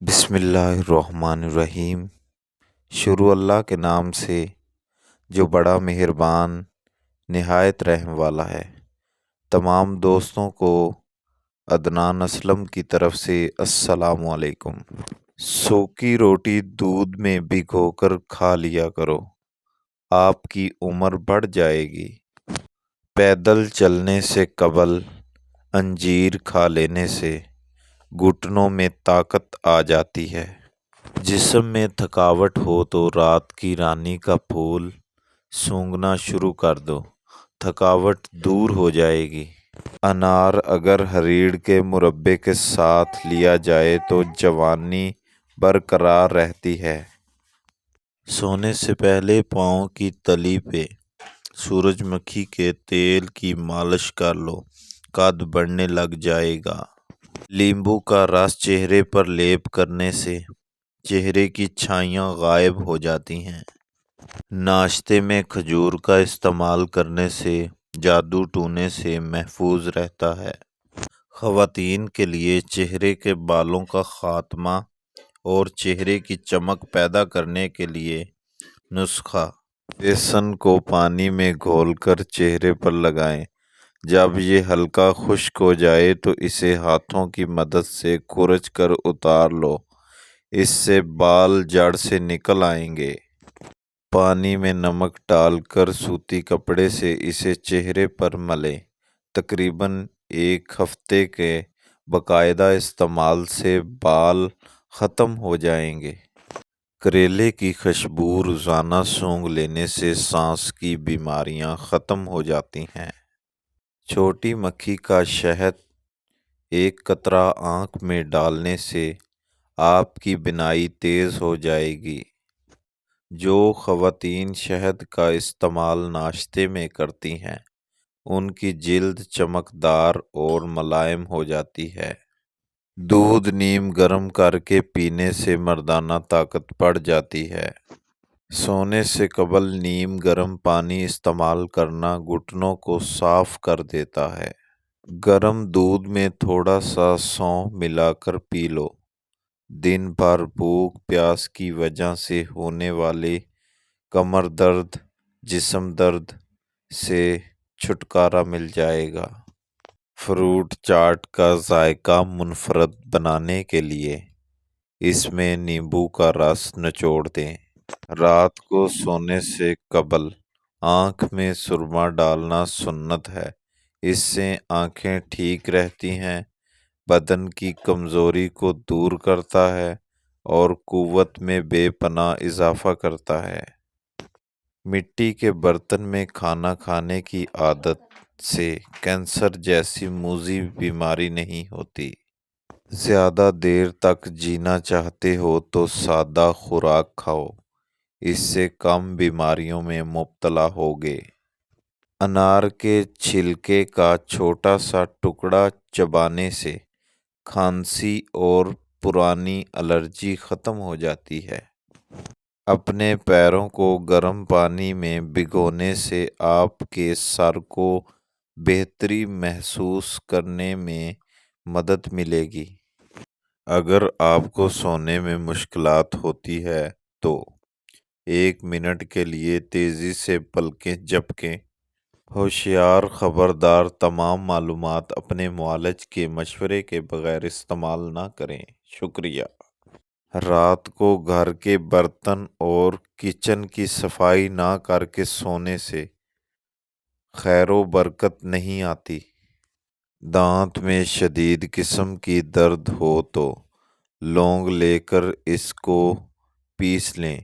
بسم اللہ الرحمن الرحیم۔ شروع اللہ کے نام سے جو بڑا مہربان نہایت رحم والا ہے۔ تمام دوستوں کو عدنان اسلم کی طرف سے السلام علیکم۔ سوکی روٹی دودھ میں بھگو کر کھا لیا کرو، آپ کی عمر بڑھ جائے گی۔ پیدل چلنے سے قبل انجیر کھا لینے سے گھٹنوں میں طاقت آ جاتی ہے۔ جسم میں تھکاوٹ ہو تو رات کی رانی کا پھول سونگھنا شروع کر دو، تھکاوٹ دور ہو جائے گی۔ انار اگر ہریڑ کے مربے کے ساتھ لیا جائے تو جوانی برقرار رہتی ہے۔ سونے سے پہلے پاؤں کی تلی پہ سورج مکھی کے تیل کی مالش کر لو، قد بڑھنے لگ جائے گا۔ لیمبو کا رس چہرے پر لیپ کرنے سے چہرے کی چھائیاں غائب ہو جاتی ہیں۔ ناشتے میں کھجور کا استعمال کرنے سے جادو ٹونے سے محفوظ رہتا ہے۔ خواتین کے لیے چہرے کے بالوں کا خاتمہ اور چہرے کی چمک پیدا کرنے کے لیے نسخہ: بیسن کو پانی میں گھول کر چہرے پر لگائیں۔ جب یہ ہلکا خشک ہو جائے تو اسے ہاتھوں کی مدد سے کھرچ کر اتار لو، اس سے بال جڑ سے نکل آئیں گے۔ پانی میں نمک ڈال کر سوتی کپڑے سے اسے چہرے پر ملیں۔ تقریباً ایک ہفتے کے باقاعدہ استعمال سے بال ختم ہو جائیں گے۔ کریلے کی خوشبو روزانہ سونگھ لینے سے سانس کی بیماریاں ختم ہو جاتی ہیں۔ چھوٹی مکھی کا شہد ایک قطرہ آنکھ میں ڈالنے سے آپ کی بینائی تیز ہو جائے گی۔ جو خواتین شہد کا استعمال ناشتے میں کرتی ہیں ان کی جلد چمکدار اور ملائم ہو جاتی ہے۔ دودھ نیم گرم کر کے پینے سے مردانہ طاقت بڑھ جاتی ہے۔ سونے سے قبل نیم گرم پانی استعمال کرنا گھٹنوں کو صاف کر دیتا ہے۔ گرم دودھ میں تھوڑا سا سونف ملا کر پی لو، دن بھر بھوک پیاس کی وجہ سے ہونے والے کمر درد، جسم درد سے چھٹکارا مل جائے گا۔ فروٹ چاٹ کا ذائقہ منفرد بنانے کے لیے اس میں نیمبو کا رس نچوڑ دیں۔ رات کو سونے سے قبل آنکھ میں سرما ڈالنا سنت ہے، اس سے آنکھیں ٹھیک رہتی ہیں، بدن کی کمزوری کو دور کرتا ہے اور قوت میں بے پناہ اضافہ کرتا ہے۔ مٹی کے برتن میں کھانا کھانے کی عادت سے کینسر جیسی موذی بیماری نہیں ہوتی۔ زیادہ دیر تک جینا چاہتے ہو تو سادہ خوراک کھاؤ، اس سے کم بیماریوں میں مبتلا ہوگے۔ انار کے چھلکے کا چھوٹا سا ٹکڑا چبانے سے کھانسی اور پرانی الرجی ختم ہو جاتی ہے۔ اپنے پیروں کو گرم پانی میں بھگونے سے آپ کے سر کو بہتری محسوس کرنے میں مدد ملے گی۔ اگر آپ کو سونے میں مشکلات ہوتی ہے تو 1 منٹ کے لیے تیزی سے پلکیں جھپکیں۔ ہوشیار خبردار، تمام معلومات اپنے معالج کے مشورے کے بغیر استعمال نہ کریں۔ شکریہ۔ رات کو گھر کے برتن اور کچن کی صفائی نہ کر کے سونے سے خیر و برکت نہیں آتی۔ دانت میں شدید قسم کی درد ہو تو لونگ لے کر اس کو پیس لیں،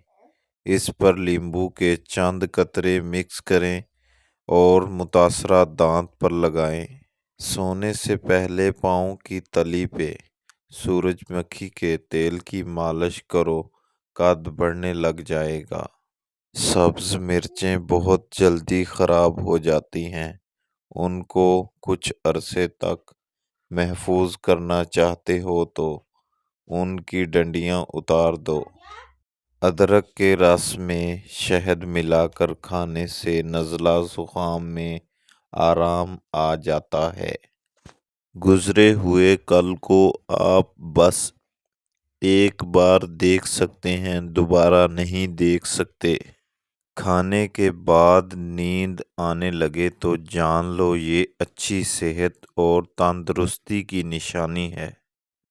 اس پر لیمبو کے چند قطرے مکس کریں اور متاثرہ دانت پر لگائیں۔ سونے سے پہلے پاؤں کی تلی پہ سورج مکھی کے تیل کی مالش کرو، قد بڑھنے لگ جائے گا۔ سبز مرچیں بہت جلدی خراب ہو جاتی ہیں، ان کو کچھ عرصے تک محفوظ کرنا چاہتے ہو تو ان کی ڈنڈیاں اتار دو۔ ادرک کے رس میں شہد ملا کر کھانے سے نزلہ زکام میں آرام آ جاتا ہے۔ گزرے ہوئے کل کو آپ بس ایک بار دیکھ سکتے ہیں دوبارہ نہیں دیکھ سکتے۔ کھانے کے بعد نیند آنے لگے تو جان لو یہ اچھی صحت اور تندرستی کی نشانی ہے۔